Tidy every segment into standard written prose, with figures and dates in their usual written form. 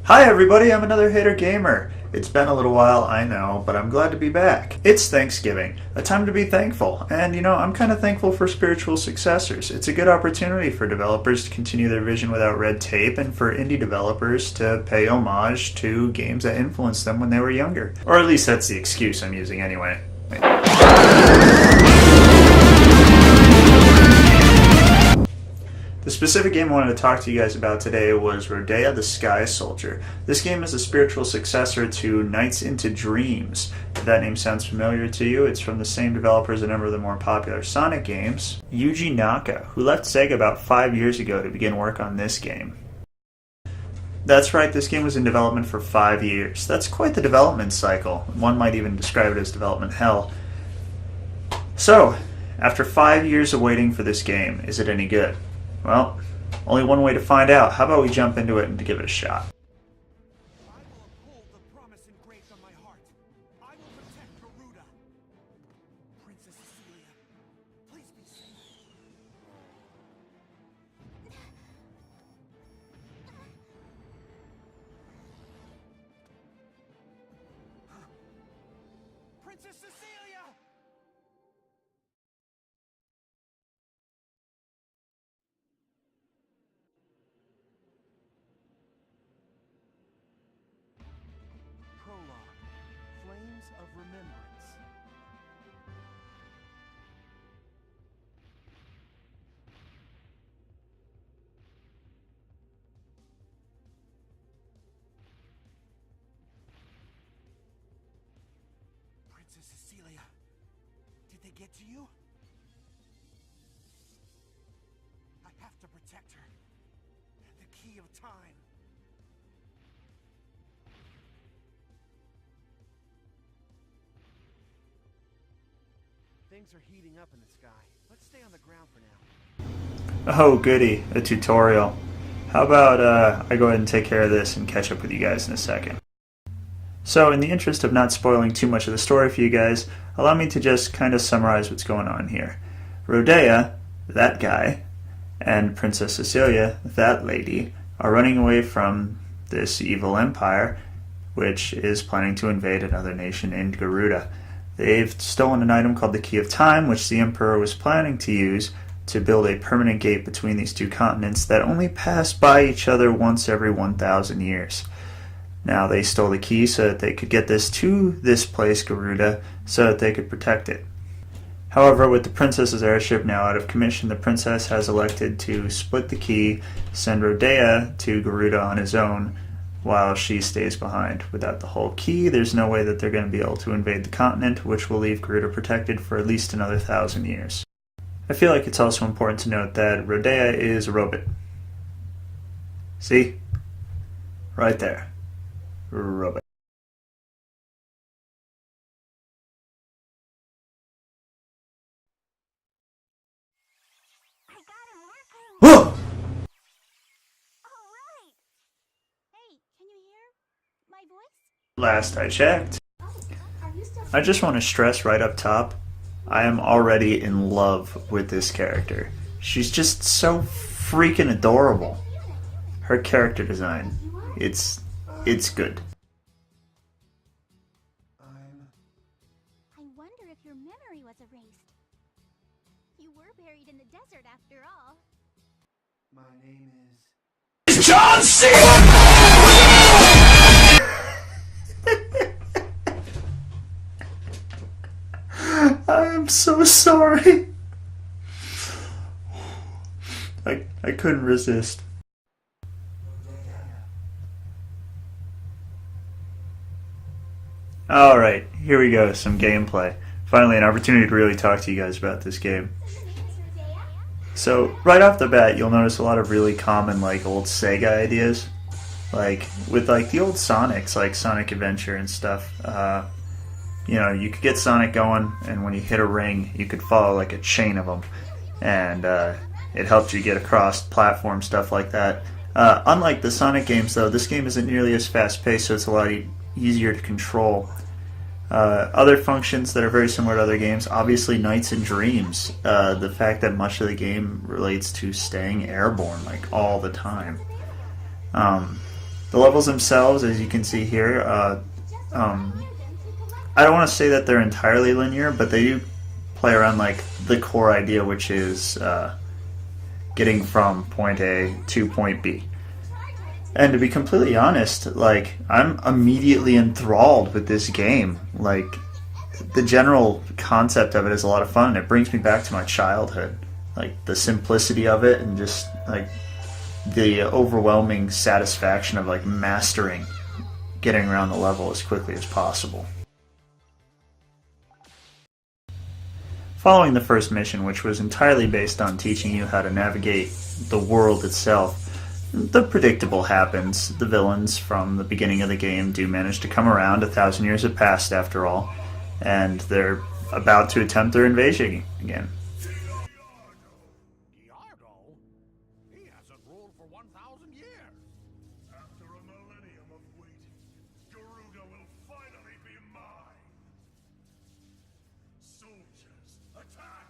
Hi everybody, I'm another Hater Gamer. It's been a little while, I know, but I'm glad to be back. It's Thanksgiving, a time to be thankful, and I'm kind of thankful for spiritual successors. It's a good opportunity for developers to continue their vision without red tape, and for indie developers to pay homage to games that influenced them when they were younger. Or at least that's the excuse I'm using anyway. The specific game I wanted to talk to you guys about today was Rodea the Sky Soldier. This game is a spiritual successor to Nights into Dreams. If that name sounds familiar to you, it's from the same developer as a number of the more popular Sonic games, Yuji Naka, who left Sega about 5 years ago to begin work on this game. That's right, this game was in development for 5 years. That's quite the development cycle. One might even describe it as development hell. So, after 5 years of waiting for this game, is it any good? Well, only one way to find out. How about we jump into it and give it a shot? I will uphold the promise engraved on my heart. I will protect Rodea. Princess Cecilia, please be safe. Princess Cecilia! Prologue, Flames of Remembrance. Princess Cecilia, did they get to you? I have to protect her. The key of time. Things are heating up in the sky. Let's stay on the ground for now. Oh goody, a tutorial. How about I go ahead and take care of this and catch up with you guys in a second. So in the interest of not spoiling too much of the story for you guys, allow me to just kind of summarize what's going on here. Rodea, that guy, and Princess Cecilia, that lady, are running away from this evil empire, which is planning to invade another nation in Garuda. They've stolen an item called the Key of Time, which the Emperor was planning to use to build a permanent gate between these two continents that only pass by each other once every 1,000 years. Now they stole the key so that they could get this to this place, Garuda, so that they could protect it. However, with the princess's airship now out of commission, the princess has elected to split the key, send Rodea to Garuda on his own, while she stays behind. Without the whole key, there's no way that they're going to be able to invade the continent, which will leave Garuda protected for at least another 1,000 years. I feel like it's also important to note that Rodea is a robot. See? Right there. Robot. Whoa! Last I checked. I just want to stress right up top, I am already in love with this character. She's just so freaking adorable. Her character design, it's good. I wonder if your memory was erased. You were buried in the desert after all. My name is John C. I am so sorry. I couldn't resist. Alright, here we go, some gameplay. Finally, an opportunity to really talk to you guys about this game. So, right off the bat, you'll notice a lot of really common, old Sega ideas. With, the old Sonics, like Sonic Adventure and stuff. You could get Sonic going, and when you hit a ring, you could follow, a chain of them. And, it helped you get across platform, stuff like that. Unlike the Sonic games, though, this game isn't nearly as fast-paced, so it's a lot easier to control. Other functions that are very similar to other games, obviously Nights and Dreams. The fact that much of the game relates to staying airborne, all the time. The levels themselves, as you can see here, I don't want to say that they're entirely linear, but they do play around like the core idea, which is getting from point A to point B. And to be completely honest, like, I'm immediately enthralled with this game. Like, the general concept of it is a lot of fun, and it brings me back to my childhood. Like, the simplicity of it, and just like the overwhelming satisfaction of like mastering getting around the level as quickly as possible. Following the first mission, which was entirely based on teaching you how to navigate the world itself, the predictable happens. The villains from the beginning of the game do manage to come around. 1,000 years have passed after all, and they're about to attempt their invasion again. Diardo? He hasn't ruled for 1,000 years. After a millennium of waiting, Garuda will finally be mine. Soldiers, attack!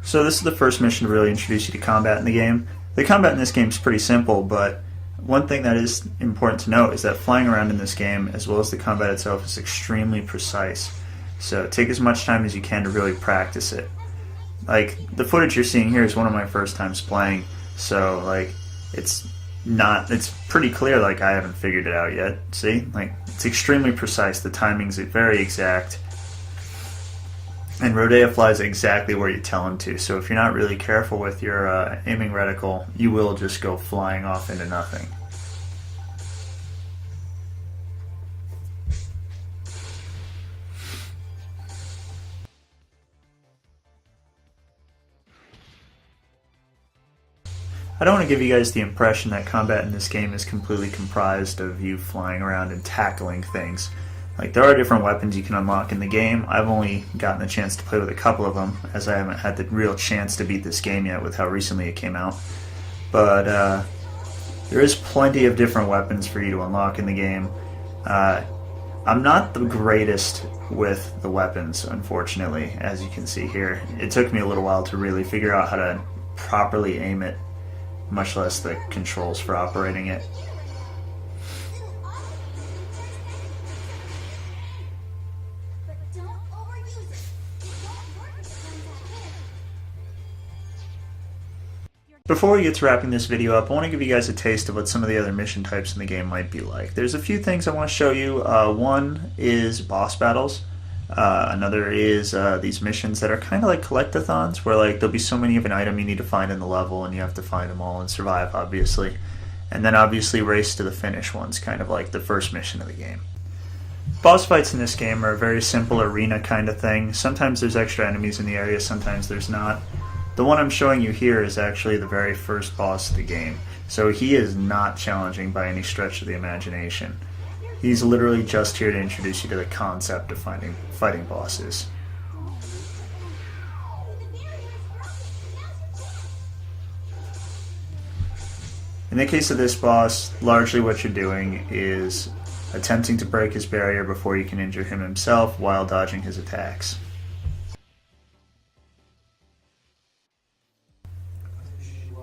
So this is the first mission to really introduce you to combat in the game. The combat in this game is pretty simple, but one thing that is important to note is that flying around in this game, as well as the combat itself, is extremely precise. So take as much time as you can to really practice it. Like, the footage you're seeing here is one of my first times playing, so like it's pretty clear like I haven't figured it out yet. See? Like, it's extremely precise, the timing's very exact. And Rodea flies exactly where you tell him to, so if you're not really careful with your aiming reticle, you will just go flying off into nothing. I don't want to give you guys the impression that combat in this game is completely comprised of you flying around and tackling things. Like, there are different weapons you can unlock in the game. I've only gotten a chance to play with a couple of them, as I haven't had the real chance to beat this game yet with how recently it came out. But there is plenty of different weapons for you to unlock in the game. I'm not the greatest with the weapons, unfortunately, as you can see here. It took me a little while to really figure out how to properly aim it, much less the controls for operating it. Before we get to wrapping this video up, I want to give you guys a taste of what some of the other mission types in the game might be like. There's a few things I want to show you. One is boss battles. Another is these missions that are kind of like collectathons, where like there'll be so many of an item you need to find in the level, and you have to find them all and survive, obviously. And then obviously race to the finish ones, kind of like the first mission of the game. Boss fights in this game are a very simple arena kind of thing. Sometimes there's extra enemies in the area, sometimes there's not. The one I'm showing you here is actually the very first boss of the game, so he is not challenging by any stretch of the imagination. He's literally just here to introduce you to the concept of fighting bosses. In the case of this boss, largely what you're doing is attempting to break his barrier before you can injure him himself while dodging his attacks.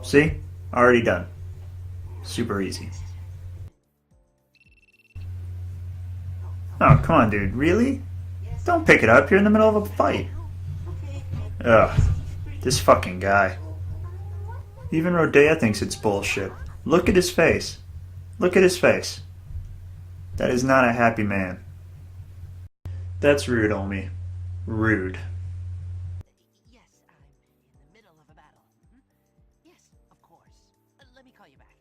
See? Already done. Super easy. Oh, come on, dude. Really? Don't pick it up. You're in the middle of a fight. Ugh. This fucking guy. Even Rodea thinks it's bullshit. Look at his face. Look at his face. That is not a happy man. That's rude, Omi. Rude. Yes, I'm in the middle of a battle. Yes, of course. Let me call you back.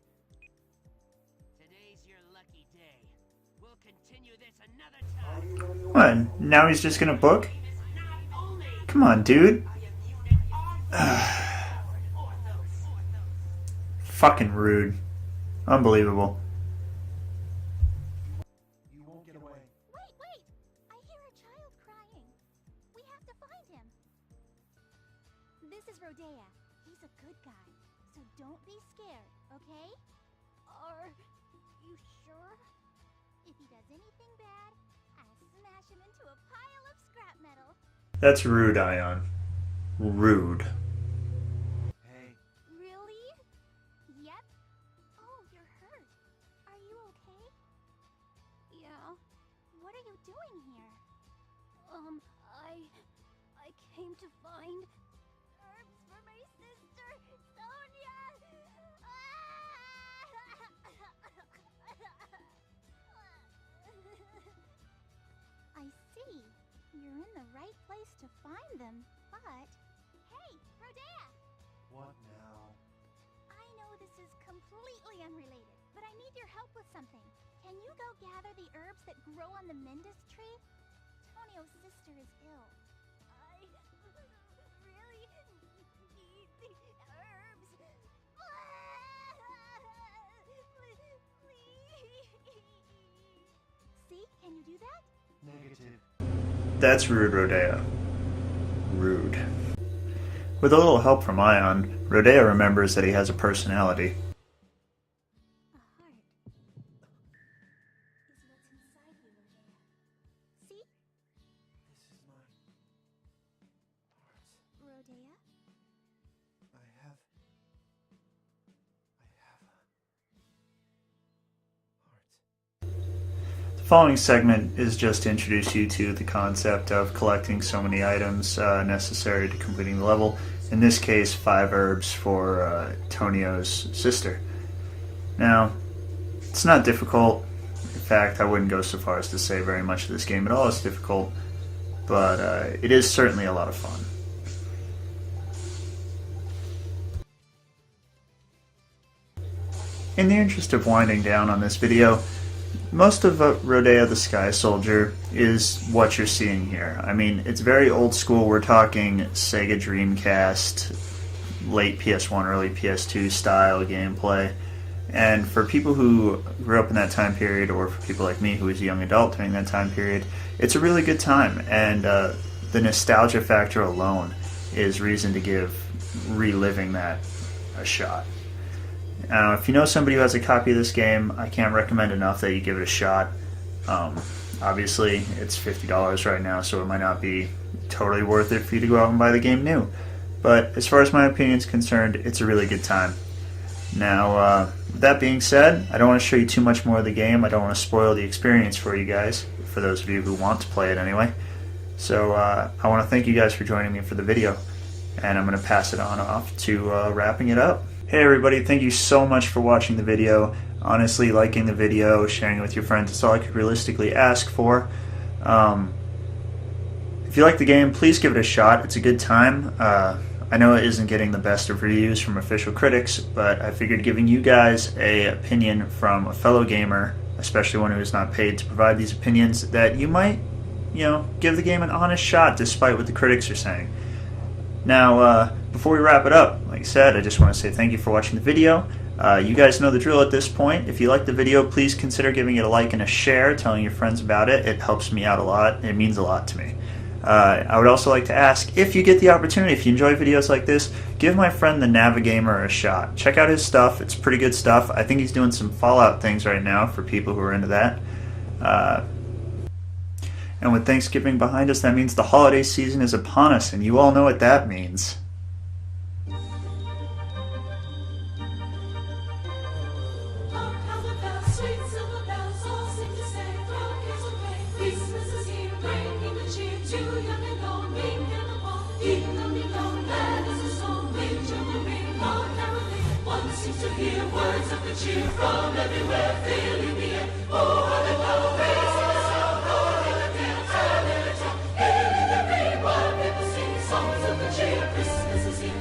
Today's your lucky day. We'll continue this another time. What? Now he's just gonna book? Come on, dude. Fucking rude. Unbelievable. You won't get away. Wait! I hear a child crying. We have to find him. This is Rodea. He's a good guy, so don't be scared, okay? Are you sure? If he does anything bad, I'll smash him into a pile of scrap metal. That's rude, Ion. Rude. Hey, Really? Yep. Oh, you're hurt. are you doing here? I came to find herbs for my sister, Sonia! I see. You're in the right place to find them, but... Hey, Rodea! What now? I know this is completely unrelated, but I need your help with something. Can you go gather the herbs that grow on the Mendus tree? Tonio's sister is ill. I really need the herbs. Please. See? Can you do that? Negative. That's rude, Rodea. Rude. With a little help from Ion, Rodea remembers that he has a personality. A heart is what's inside you, Rodea. See? This is my heart. Rodea? I have a heart. The following segment is just to introduce you to the concept of collecting so many items necessary to completing the level. In this case, 5 herbs for Tonio's sister. Now, it's not difficult. In fact, I wouldn't go so far as to say very much of this game at all is difficult, but it is certainly a lot of fun. In the interest of winding down on this video, most of Rodea the Sky Soldier is what you're seeing here. I mean, it's very old school. We're talking Sega Dreamcast, late PS1, early PS2 style gameplay. And for people who grew up in that time period, or for people like me who was a young adult during that time period, it's a really good time. And the nostalgia factor alone is reason to give reliving that a shot. Now, if you know somebody who has a copy of this game, I can't recommend enough that you give it a shot. Obviously, it's $50 right now, so it might not be totally worth it for you to go out and buy the game new. But as far as my opinion is concerned, it's a really good time. Now, with that being said, I don't want to show you too much more of the game. I don't want to spoil the experience for you guys, for those of you who want to play it anyway. So I want to thank you guys for joining me for the video, and I'm going to pass it on off to wrapping it up. Hey everybody, thank you so much for watching the video. Honestly, liking the video, sharing it with your friends, it's all I could realistically ask for. If you like the game, please give it a shot. It's a good time. I know it isn't getting the best of reviews from official critics, but I figured giving you guys an opinion from a fellow gamer, especially one who is not paid to provide these opinions, that you might, give the game an honest shot despite what the critics are saying. Now, before we wrap it up, like I said, I just want to say thank you for watching the video. You guys know the drill at this point. If you like the video, please consider giving it a like and a share, telling your friends about it. It helps me out a lot. It means a lot to me. I would also like to ask, if you get the opportunity, if you enjoy videos like this, give my friend the Navigamer a shot. Check out his stuff. It's pretty good stuff. I think he's doing some Fallout things right now for people who are into that. And with Thanksgiving behind us, that means the holiday season is upon us, and you all know what that means. Cheer from everywhere, filling the air. Oh, hallelujah, hailing the rain while people sing songs of the cheer. Christmas is here.